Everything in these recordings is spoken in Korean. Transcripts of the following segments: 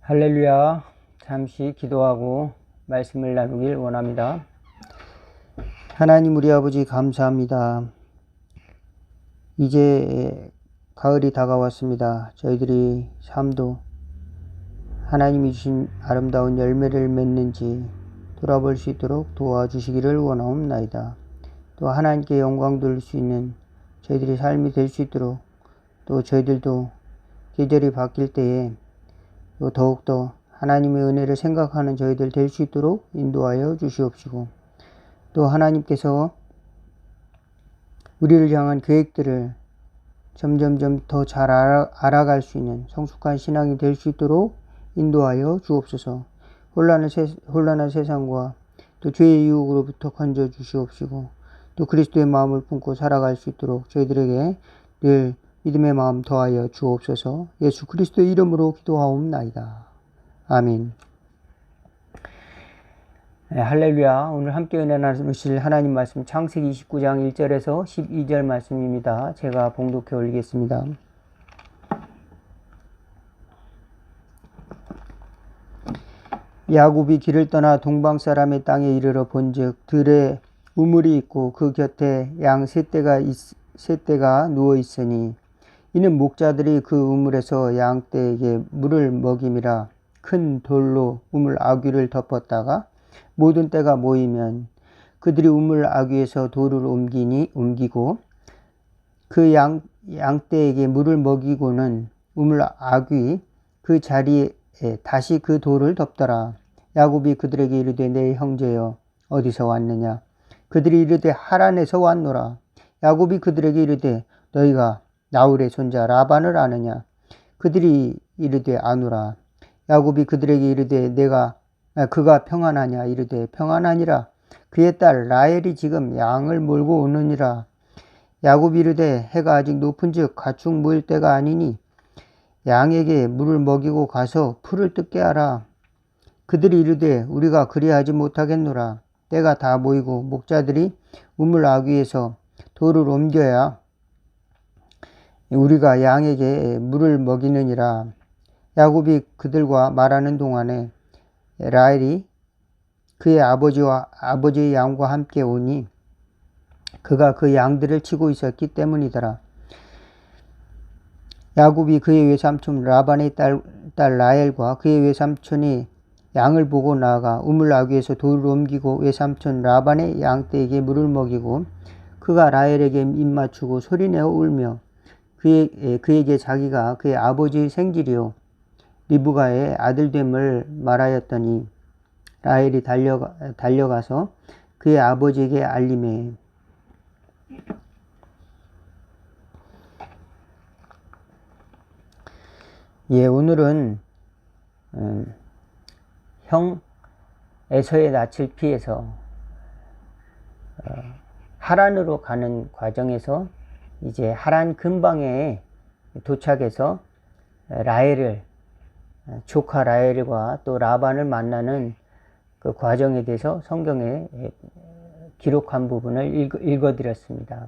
할렐루야. 잠시 기도하고 말씀을 나누길 원합니다. 하나님 우리 아버지 감사합니다. 이제 가을이 다가왔습니다. 저희들이 삶도 하나님이 주신 아름다운 열매를 맺는지 돌아볼 수 있도록 도와주시기를 원하옵나이다. 또 하나님께 영광 돌릴 수 있는 저희들의 삶이 될 수 있도록, 또 저희들도 계절이 바뀔 때에 또 더욱더 하나님의 은혜를 생각하는 저희들 될 수 있도록 인도하여 주시옵시고, 또 하나님께서 우리를 향한 계획들을 점점점 더 잘 알아갈 수 있는 성숙한 신앙이 될 수 있도록 인도하여 주옵소서. 혼란한 세상과 또 죄의 유혹으로부터 건져 주시옵시고, 또 그리스도의 마음을 품고 살아갈 수 있도록 저희들에게 늘 믿음의 마음 더하여 주옵소서. 예수 그리스도의 이름으로 기도하옵나이다. 아멘. 네, 할렐루야. 오늘 함께 은혜 나누실 하나님 말씀 창세기 29장 1절에서 12절 말씀입니다. 제가 봉독해 올리겠습니다. 야곱이 길을 떠나 동방 사람의 땅에 이르러 본즉 들에 우물이 있고 그 곁에 양 세 떼가 누워 있으니 이는 목자들이 그 우물에서 양 떼에게 물을 먹임이라. 큰 돌로 우물 아귀를 덮었다가 모든 떼가 모이면 그들이 우물 아귀에서 돌을 옮기고 그 양 떼에게 물을 먹이고는 우물 아귀 그 자리에 다시 그 돌을 덮더라. 야곱이 그들에게 이르되 내 형제여 어디서 왔느냐? 그들이 이르되 하란에서 왔노라. 야곱이 그들에게 이르되 너희가 나홀의 손자 라반을 아느냐? 그들이 이르되 아노라. 야곱이 그들에게 이르되 그가 평안하냐? 이르되 평안하니라. 그의 딸 라헬이 지금 양을 몰고 오느니라. 야곱이 이르되 해가 아직 높은즉 가축 모일 때가 아니니 양에게 물을 먹이고 가서 풀을 뜯게 하라. 그들이 이르되 우리가 그리하지 못하겠노라. 때가 다 모이고 목자들이 우물 아귀에서 돌을 옮겨야 우리가 양에게 물을 먹이느니라. 야곱이 그들과 말하는 동안에 라헬이 그의 아버지의 양과 함께 오니 그가 그 양들을 치고 있었기 때문이더라. 야곱이 그의 외삼촌 라반의 딸 라헬과 그의 외삼촌이 양을 보고 나아가 우물 아귀에서 돌을 옮기고 외삼촌 라반의 양떼에게 물을 먹이고 그가 라헬에게 입 맞추고 소리내어 울며 그에게 자기가 그의 아버지의 생질이요 리브가의 아들됨을 말하였더니 라헬이 달려가서 그의 아버지에게 알림해. 오늘은 형 에서의 낯을 피해서 하란으로 가는 과정에서 이제 하란 근방에 도착해서 조카 라헬과 또 라반을 만나는 그 과정에 대해서 성경에 기록한 부분을 읽어드렸습니다.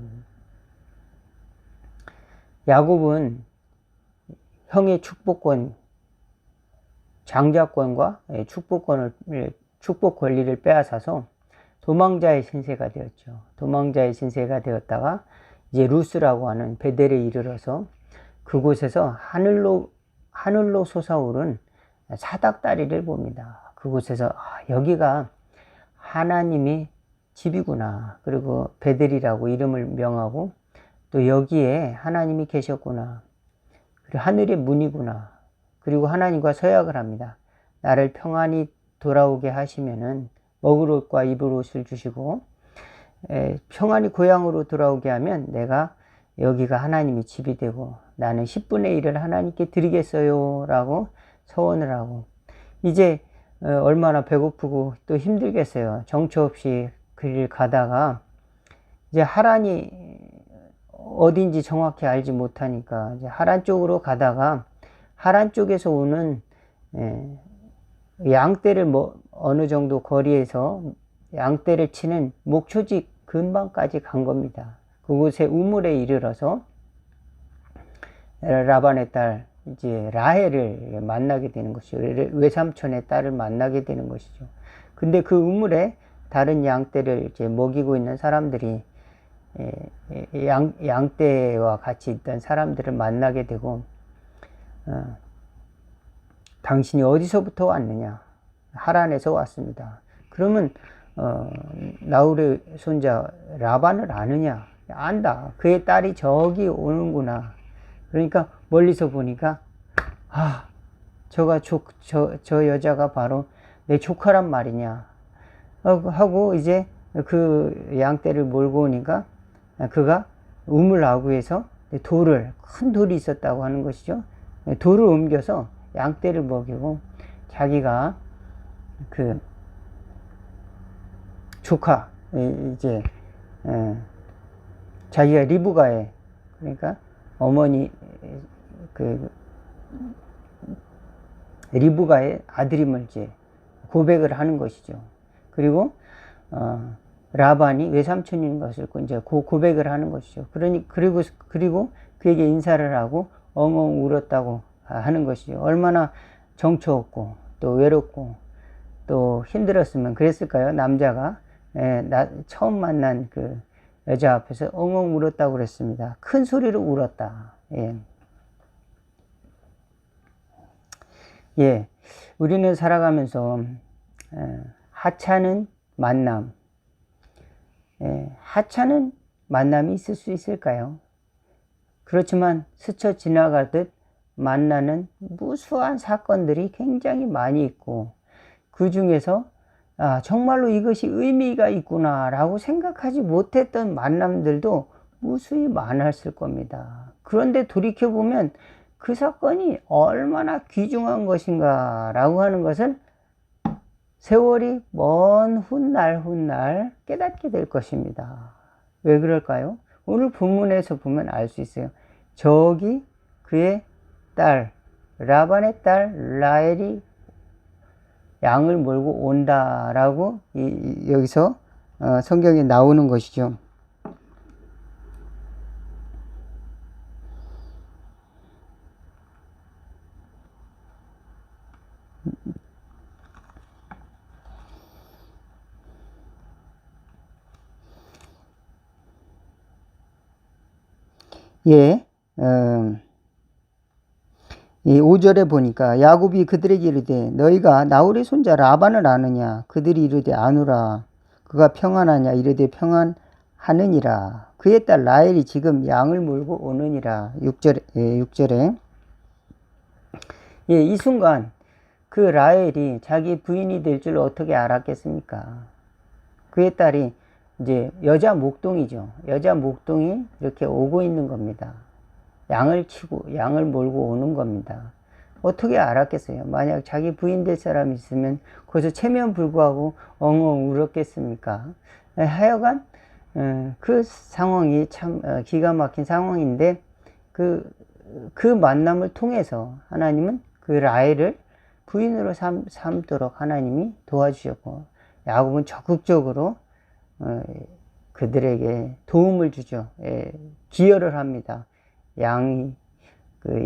야곱은 형의 축복권, 장자권과 축복 권리를 빼앗아서 도망자의 신세가 되었죠. 도망자의 신세가 되었다가 이제 루스라고 하는 베델에 이르러서 그곳에서 하늘로 솟아오른 사닥다리를 봅니다. 그곳에서 여기가 하나님의 집이구나. 그리고 베델이라고 이름을 명하고 또 여기에 하나님이 계셨구나. 그리고 하늘의 문이구나. 그리고 하나님과 서약을 합니다. 나를 평안히 돌아오게 하시면은 먹을 옷과 입을 옷을 주시고 평안히 고향으로 돌아오게 하면 내가 여기가 하나님의 집이 되고 나는 10분의 1을 하나님께 드리겠어요 라고 서원을 하고 이제 얼마나 배고프고 또 힘들겠어요. 정처 없이 그 길 가다가 이제 하란이 어딘지 정확히 알지 못하니까 이제 하란 쪽으로 가다가 하란 쪽에서 오는 양떼를 어느 정도 거리에서 양떼를 치는 목초지 근방까지 간 겁니다. 그곳에 우물에 이르러서 라반의 딸 이제 라헬을 만나게 되는 것이죠. 외삼촌의 딸을 만나게 되는 것이죠. 근데 그 우물에 다른 양떼를 이제 먹이고 있는 사람들이 양떼와 같이 있던 사람들을 만나게 되고, 당신이 어디서부터 왔느냐? 하란에서 왔습니다. 그러면 나홀의 손자 라반을 아느냐? 안다. 그의 딸이 저기 오는구나. 그러니까 멀리서 보니까 저 여자가 바로 내 조카란 말이냐 하고 이제 그 양떼를 몰고 오니까 그가 우물 아구에서 큰 돌이 있었다고 하는 것이죠. 돌을 옮겨서 양떼를 먹이고 자기가 그 조카 이제 자기가 리브가의, 그러니까 어머니 그 리브가의 아들임을 이제 고백을 하는 것이죠. 그리고 라반이 외삼촌인 것을 이제 고백을 하는 것이죠. 그리고 그에게 인사를 하고 엉엉 울었다고 하는 것이죠. 얼마나 정처 없고 또 외롭고 또 힘들었으면 그랬을까요? 남자가 처음 만난 그 여자 앞에서 엉엉 울었다고 그랬습니다. 큰 소리로 울었다. 우리는 살아가면서 하찮은 만남, 하찮은 만남이 있을 수 있을까요? 그렇지만 스쳐 지나가듯 만나는 무수한 사건들이 굉장히 많이 있고, 그 중에서 정말로 이것이 의미가 있구나 라고 생각하지 못했던 만남들도 무수히 많았을 겁니다. 그런데 돌이켜보면 그 사건이 얼마나 귀중한 것인가 라고 하는 것을 세월이 먼 훗날 깨닫게 될 것입니다. 왜 그럴까요? 오늘 본문에서 보면 알 수 있어요. 저기 그의 딸, 라반의 딸 라헬이 양을 몰고 온다라고 여기서 성경에 나오는 것이죠. 이 5절에 보니까 야곱이 그들에게 이르되 너희가 나홀의 손자 라반을 아느냐? 그들이 이르되 아노라. 그가 평안하냐? 이르되 평안하느니라. 그의 딸 라헬이 지금 양을 몰고 오느니라. 6절에 이 순간 그 라헬이 자기 부인이 될 줄 어떻게 알았겠습니까? 그의 딸이 이제 여자 목동이죠. 여자 목동이 이렇게 오고 있는 겁니다. 양을 치고 양을 몰고 오는 겁니다. 어떻게 알았겠어요? 만약 자기 부인 될 사람이 있으면 거기서 체면 불구하고 엉엉 울었겠습니까? 하여간 그 상황이 참 기가 막힌 상황인데 그 만남을 통해서 하나님은 그 라헬을 부인으로 삼도록 하나님이 도와주셨고, 야곱은 적극적으로 그들에게 도움을 주죠. 기여를 합니다.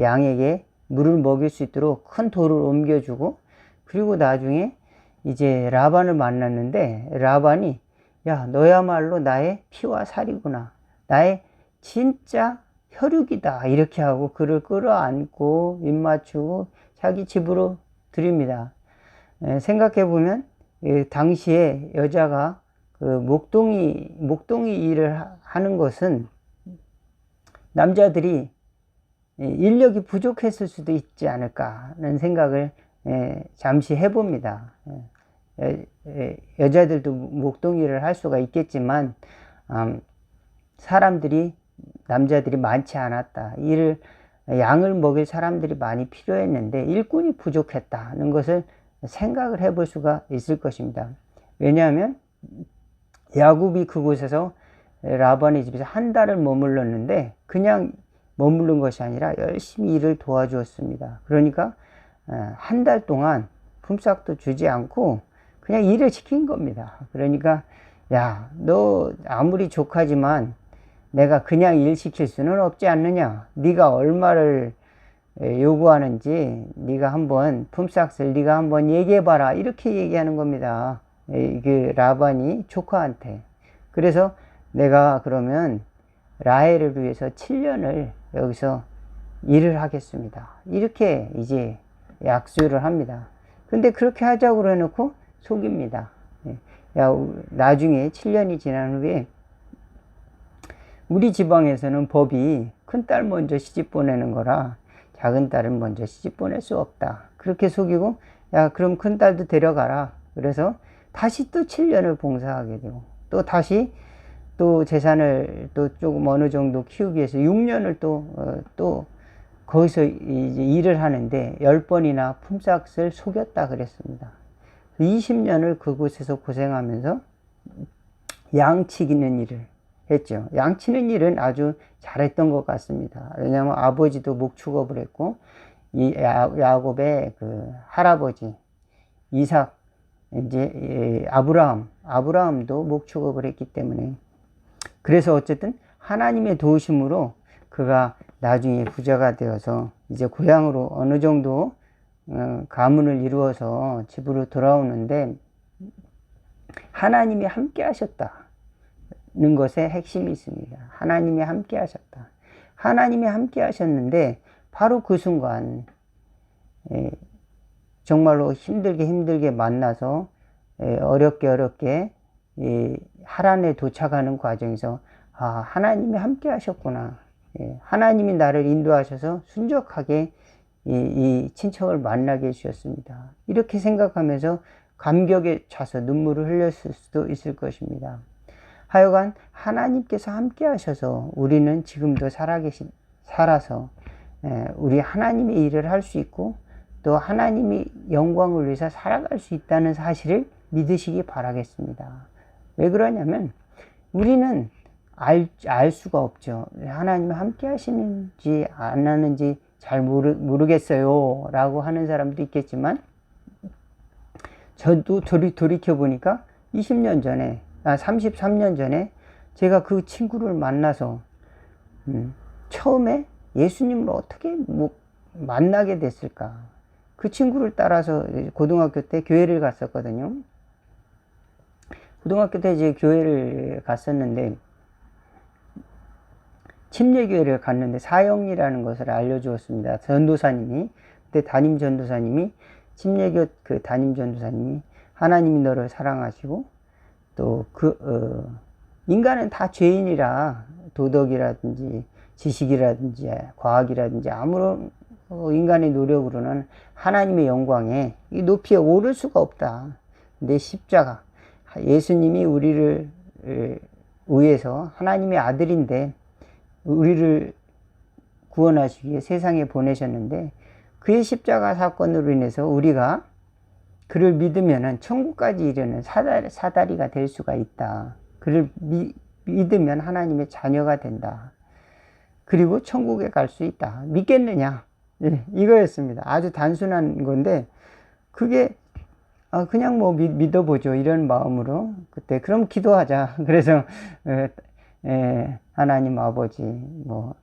양에게 물을 먹일 수 있도록 큰 돌을 옮겨주고, 그리고 나중에 이제 라반을 만났는데 라반이 야 너야말로 나의 피와 살이구나, 나의 진짜 혈육이다 이렇게 하고 그를 끌어안고 입 맞추고 자기 집으로 들입니다. 생각해보면 당시에 여자가 그 목동이 일을 하는 것은 남자들이 인력이 부족했을 수도 있지 않을까 하는 생각을 잠시 해봅니다. 여자들도 목동 일을 할 수가 있겠지만 남자들이 많지 않았다. 양을 먹일 사람들이 많이 필요했는데 일꾼이 부족했다는 것을 생각을 해볼 수가 있을 것입니다. 왜냐하면 야곱이 그곳에서 라반의 집에서 한 달을 머물렀는데 그냥 머무른 것이 아니라 열심히 일을 도와주었습니다. 그러니까 한 달 동안 품삯도 주지 않고 그냥 일을 시킨 겁니다. 그러니까 야, 너 아무리 조카지만 내가 그냥 일 시킬 수는 없지 않느냐. 네가 얼마를 요구하는지 네가 한번 품삯을 네가 한번 얘기해봐라, 이렇게 얘기하는 겁니다. 그 라반이 조카한테. 그래서 내가 그러면 라헬을 위해서 7년을 여기서 일을 하겠습니다, 이렇게 이제 약속을 합니다. 근데 그렇게 하자고 그래놓고 속입니다. 야, 나중에 7년이 지난 후에 우리 지방에서는 법이 큰딸 먼저 시집 보내는 거라 작은 딸은 먼저 시집 보낼 수 없다, 그렇게 속이고, 야 그럼 큰딸도 데려가라. 그래서 다시 또 7년을 봉사하게 되고, 또 다시 또 재산을 또 조금 어느 정도 키우기 위해서 6년을 또 거기서 이제 일을 하는데 10번이나 품삯을 속였다 그랬습니다. 20년을 그곳에서 고생하면서 양치기는 일을 했죠. 양치는 일은 아주 잘했던 것 같습니다. 왜냐하면 아버지도 목축업을 했고, 이 야곱의 그 할아버지 이삭, 이제 아브라함도 목축업을 했기 때문에, 그래서 어쨌든 하나님의 도우심으로 그가 나중에 부자가 되어서 이제 고향으로 어느 정도 가문을 이루어서 집으로 돌아오는데, 하나님이 함께 하셨다는 것에 핵심이 있습니다. 하나님이 함께 하셨다. 하나님이 함께 하셨는데 바로 그 순간 정말로 힘들게 만나서 어렵게 하란에 도착하는 과정에서 하나님이 함께 하셨구나, 하나님이 나를 인도하셔서 순적하게 이 친척을 만나게 해주셨습니다, 이렇게 생각하면서 감격에 차서 눈물을 흘렸을 수도 있을 것입니다. 하여간 하나님께서 함께 하셔서 우리는 지금도 살아서 우리 하나님의 일을 할 수 있고, 또 하나님이 영광을 위해서 살아갈 수 있다는 사실을 믿으시기 바라겠습니다. 왜 그러냐면 우리는 알 수가 없죠. 하나님이 함께 하시는지 안 하는지 잘 모르겠어요 라고 하는 사람도 있겠지만, 저도 돌이켜보니까 20년 전에 33년 전에 제가 그 친구를 만나서 처음에 예수님을 어떻게 만나게 됐을까. 그 친구를 따라서 고등학교 때 교회를 갔었거든요. 고등학교 때 이제 교회를 갔었는데, 침례교회를 갔는데 사형리라는 것을 알려주었습니다. 전도사님이, 그때 담임 전도사님이, 침례교 그 담임 전도사님이 하나님이 너를 사랑하시고 또 인간은 다 죄인이라 도덕이라든지 지식이라든지 과학이라든지 아무런 인간의 노력으로는 하나님의 영광에 이 높이에 오를 수가 없다. 근데 십자가, 예수님이 우리를 위해서 하나님의 아들인데 우리를 구원하시기 위해 세상에 보내셨는데, 그의 십자가 사건으로 인해서 우리가 그를 믿으면 천국까지 이르는 사다리가 될 수가 있다. 그를 믿으면 하나님의 자녀가 된다. 그리고 천국에 갈 수 있다. 믿겠느냐? 이거였습니다. 아주 단순한 건데 그게 그냥 믿어보죠, 이런 마음으로 그때 그럼 기도하자. 그래서 하나님 아버지,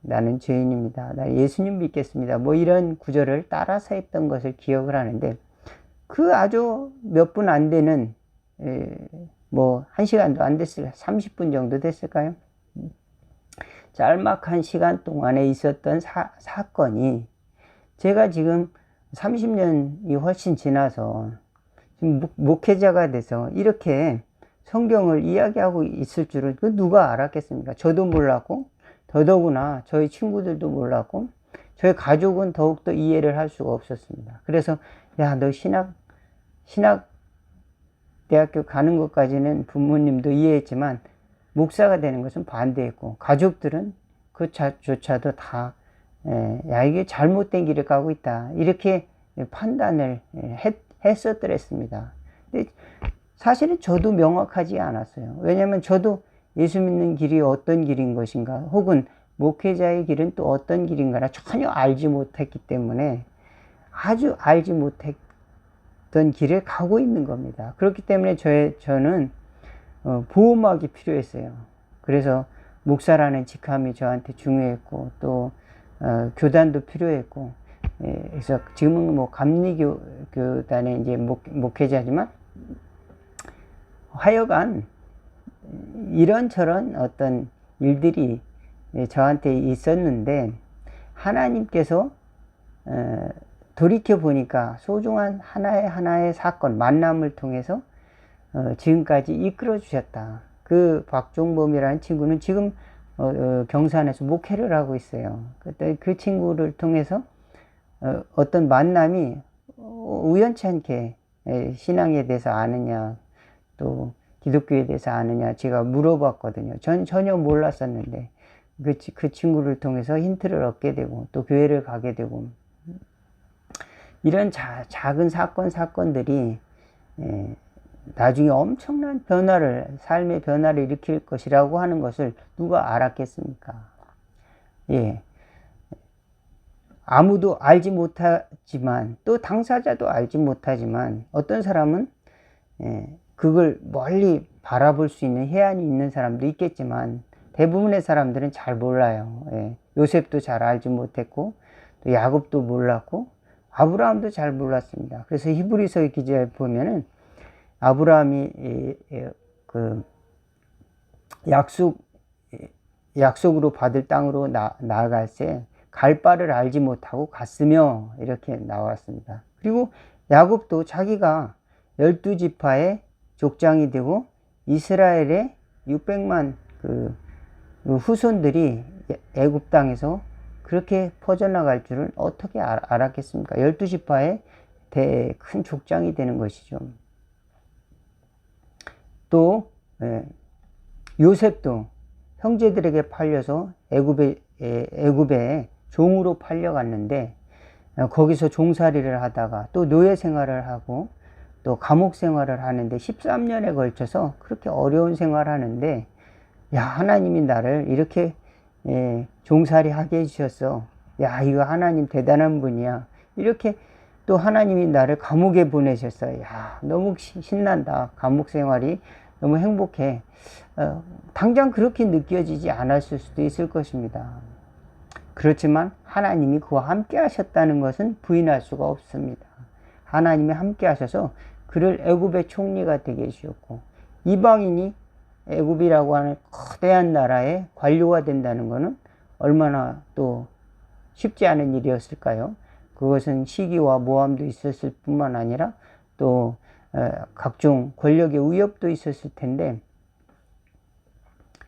나는 죄인입니다, 나 예수님 믿겠습니다, 이런 구절을 따라서 했던 것을 기억을 하는데, 그 아주 몇 분 안 되는 1시간도 안 됐을까요? 30분 정도 됐을까요? 짤막한 시간 동안에 있었던 사건이 제가 지금 30년이 훨씬 지나서 지금 목회자가 돼서 이렇게 성경을 이야기하고 있을 줄은 누가 알았겠습니까? 저도 몰랐고, 더더구나 저희 친구들도 몰랐고, 저희 가족은 더욱더 이해를 할 수가 없었습니다. 그래서 너 신학대학교 가는 것까지는 부모님도 이해했지만 목사가 되는 것은 반대했고, 가족들은 그조차도 다 이게 잘못된 길을 가고 있다, 이렇게 판단을 했었더랬습니다. 근데 사실은 저도 명확하지 않았어요. 왜냐하면 저도 예수 믿는 길이 어떤 길인 것인가, 혹은 목회자의 길은 또 어떤 길인가를 전혀 알지 못했기 때문에 아주 알지 못했던 길을 가고 있는 겁니다. 그렇기 때문에 저는 보호막이 필요했어요. 그래서 목사라는 직함이 저한테 중요했고, 또 교단도 필요했고, 그래서 지금은 뭐 감리교단의 이제 목회자지만 하여간 이런저런 어떤 일들이 저한테 있었는데 하나님께서 돌이켜 보니까 소중한 하나의 사건, 만남을 통해서 지금까지 이끌어 주셨다. 그 박종범이라는 친구는 지금 경산에서 목회를 하고 있어요. 그때 그 친구를 통해서 어떤 만남이 우연치 않게 신앙에 대해서 아느냐, 또 기독교에 대해서 아느냐 제가 물어봤거든요. 전 전혀 몰랐었는데 그 친구를 통해서 힌트를 얻게 되고 또 교회를 가게 되고 이런 작은 사건들이 나중에 엄청난 삶의 변화를 일으킬 것이라고 하는 것을 누가 알았겠습니까? 예. 아무도 알지 못하지만 또 당사자도 알지 못하지만 어떤 사람은 그걸 멀리 바라볼 수 있는 해안이 있는 사람도 있겠지만 대부분의 사람들은 잘 몰라요. 요셉도 잘 알지 못했고 또 야곱도 몰랐고 아브라함도 잘 몰랐습니다. 그래서 히브리서의 기자에 보면은 아브라함이 그 약속으로 받을 땅으로 나아갈 때 갈 바를 알지 못하고 갔으며 이렇게 나왔습니다. 그리고 야곱도 자기가 12지파의 족장이 되고 이스라엘의 600만 그 후손들이 애굽 땅에서 그렇게 퍼져나갈 줄은 어떻게 알았겠습니까? 12지파의 큰 족장이 되는 것이죠. 또 요셉도 형제들에게 팔려서 애굽에 종으로 팔려갔는데 거기서 종살이를 하다가 또 노예 생활을 하고 또 감옥 생활을 하는데 13년에 걸쳐서 그렇게 어려운 생활을 하는데 야, 하나님이 나를 이렇게 종살이 하게 해주셨어. 야, 이거 하나님 대단한 분이야. 이렇게 또 하나님이 나를 감옥에 보내셨어. 야, 너무 신난다. 감옥 생활이 너무 행복해. 당장 그렇게 느껴지지 않았을 수도 있을 것입니다. 그렇지만 하나님이 그와 함께 하셨다는 것은 부인할 수가 없습니다. 하나님이 함께 하셔서 그를 애굽의 총리가 되게 해주셨고 이방인이 애굽이라고 하는 거대한 나라의 관료가 된다는 것은 얼마나 또 쉽지 않은 일이었을까요? 그것은 시기와 모함도 있었을 뿐만 아니라 또 각종 권력의 위협도 있었을 텐데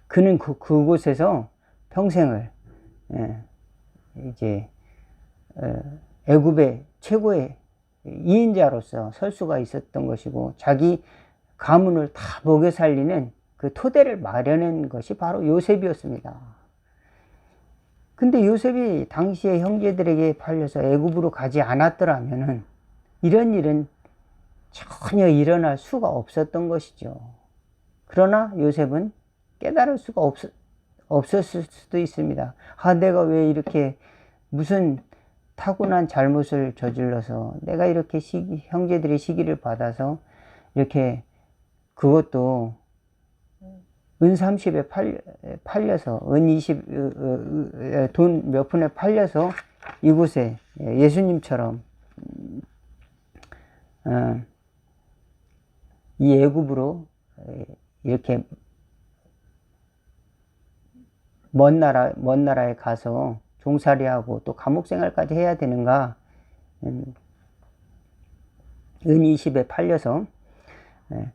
그는 그곳에서 평생을 이제 애굽의 최고의 2인자로서 설 수가 있었던 것이고 자기 가문을 다 먹여 살리는 그 토대를 마련한 것이 바로 요셉이었습니다. 근데 요셉이 당시에 형제들에게 팔려서 애굽으로 가지 않았더라면은 이런 일은 전혀 일어날 수가 없었던 것이죠. 그러나 요셉은 깨달을 수가 없었을 수도 있습니다. 아, 내가 왜 이렇게 무슨 타고난 잘못을 저질러서 내가 이렇게 형제들의 시기를 받아서 이렇게 그것도 은 30에 팔려서 은 20, 돈 몇 푼에 팔려서 이곳에 예수님처럼 이 애굽으로 이렇게 먼 나라에 가서 종살이하고 또 감옥 생활까지 해야 되는가? 은 20에 팔려서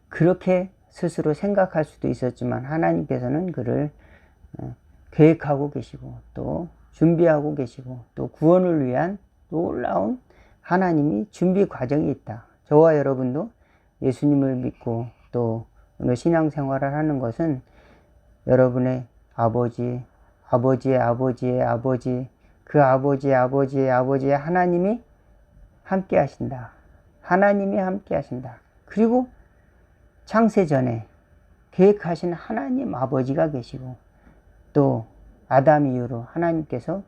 그렇게 스스로 생각할 수도 있었지만 하나님께서는 그를 계획하고 계시고 또 준비하고 계시고 또 구원을 위한 놀라운 하나님이 준비 과정이 있다. 저와 여러분도 예수님을 믿고 또 오늘 신앙생활을 하는 것은 여러분의 아버지의 아버지, 그 아버지의 하나님이 함께 하신다. 하나님이 함께 하신다. 그리고 창세전에 계획하신 하나님 아버지가 계시고 또 아담 이후로 하나님께서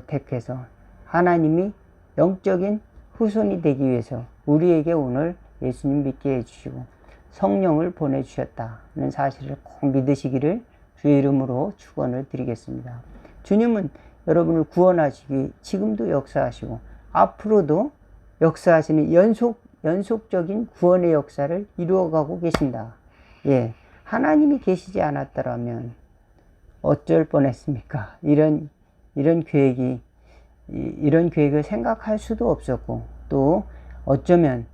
택해서 하나님이 영적인 후손이 되기 위해서 우리에게 오늘 예수님 믿게 해주시고 성령을 보내주셨다는 사실을 꼭 믿으시기를 주의 이름으로 축원을 드리겠습니다. 주님은 여러분을 구원하시기 지금도 역사하시고 앞으로도 역사하시는 연속적인 구원의 역사를 이루어가고 계신다. 예, 하나님이 계시지 않았더라면 어쩔 뻔했습니까? 이런 계획을 생각할 수도 없었고, 또 어쩌면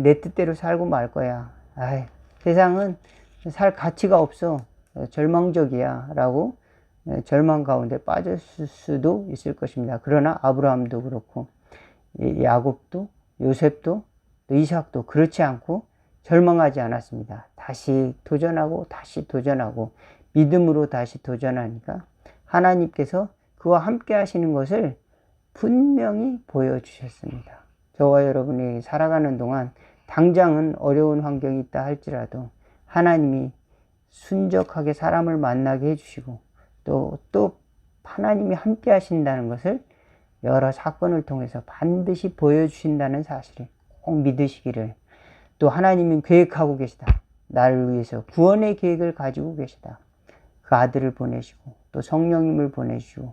내 뜻대로 살고 말 거야. 세상은 살 가치가 없어. 절망적이야. 라고 절망 가운데 빠졌을 수도 있을 것입니다. 그러나 아브라함도 그렇고 야곱도 요셉도 또 이삭도 그렇지 않고 절망하지 않았습니다. 다시 도전하고 믿음으로 다시 도전하니까 하나님께서 그와 함께 하시는 것을 분명히 보여주셨습니다. 저와 여러분이 살아가는 동안 당장은 어려운 환경이 있다 할지라도 하나님이 순적하게 사람을 만나게 해주시고 또 하나님이 함께 하신다는 것을 여러 사건을 통해서 반드시 보여주신다는 사실을 꼭 믿으시기를, 또 하나님은 계획하고 계시다. 나를 위해서 구원의 계획을 가지고 계시다. 그 아들을 보내시고 또 성령님을 보내주시고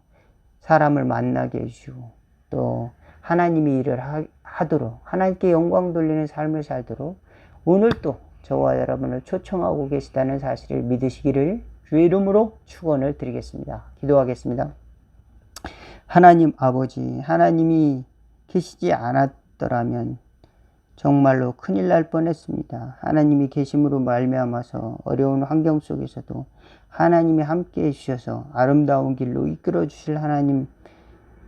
사람을 만나게 해주시고 또 하나님이 일을 하도록 하나님께 영광 돌리는 삶을 살도록 오늘 또 저와 여러분을 초청하고 계시다는 사실을 믿으시기를 주의 이름으로 축원을 드리겠습니다. 기도하겠습니다. 하나님 아버지, 하나님이 계시지 않았더라면 정말로 큰일 날 뻔했습니다. 하나님이 계심으로 말미암아서 어려운 환경 속에서도 하나님이 함께 해주셔서 아름다운 길로 이끌어 주실 하나님을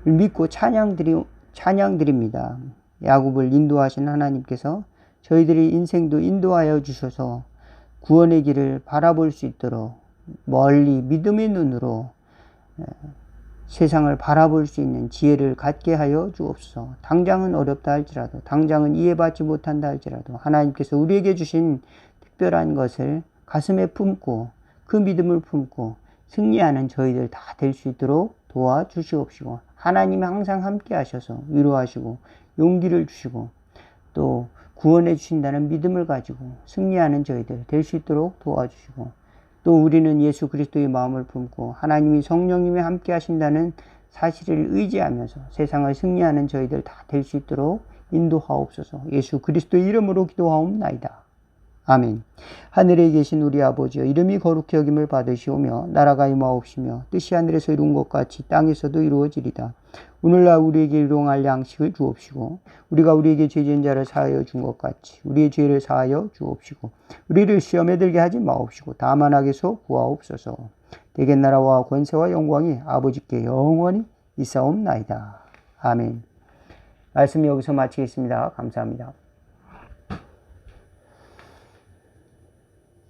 믿고 찬양드립니다. 야곱을 인도하신 하나님께서 저희들의 인생도 인도하여 주셔서 구원의 길을 바라볼 수 있도록 멀리 믿음의 눈으로 세상을 바라볼 수 있는 지혜를 갖게 하여 주옵소서. 당장은 어렵다 할지라도, 당장은 이해받지 못한다 할지라도 하나님께서 우리에게 주신 특별한 것을 가슴에 품고 그 믿음을 품고 승리하는 저희들 다 될 수 있도록 도와주시옵시고, 하나님이 항상 함께 하셔서 위로하시고 용기를 주시고 또 구원해 주신다는 믿음을 가지고 승리하는 저희들 될 수 있도록 도와주시고, 또 우리는 예수 그리스도의 마음을 품고 하나님이 성령님이 함께 하신다는 사실을 의지하면서 세상을 승리하는 저희들 다 될 수 있도록 인도하옵소서. 예수 그리스도의 이름으로 기도하옵나이다. 아멘. 하늘에 계신 우리 아버지여, 이름이 거룩히 여김을 받으시오며 나라가 임하옵시며 뜻이 하늘에서 이룬 것 같이 땅에서도 이루어지리다. 오늘날 우리에게 일용할 양식을 주옵시고 우리가 우리에게 죄진 자를 사하여 준 것 같이 우리의 죄를 사하여 주옵시고 우리를 시험에 들게 하지 마옵시고 다만 악에서 구하옵소서. 대개 나라와 권세와 영광이 아버지께 영원히 있사옵나이다. 아멘. 말씀 여기서 마치겠습니다. 감사합니다.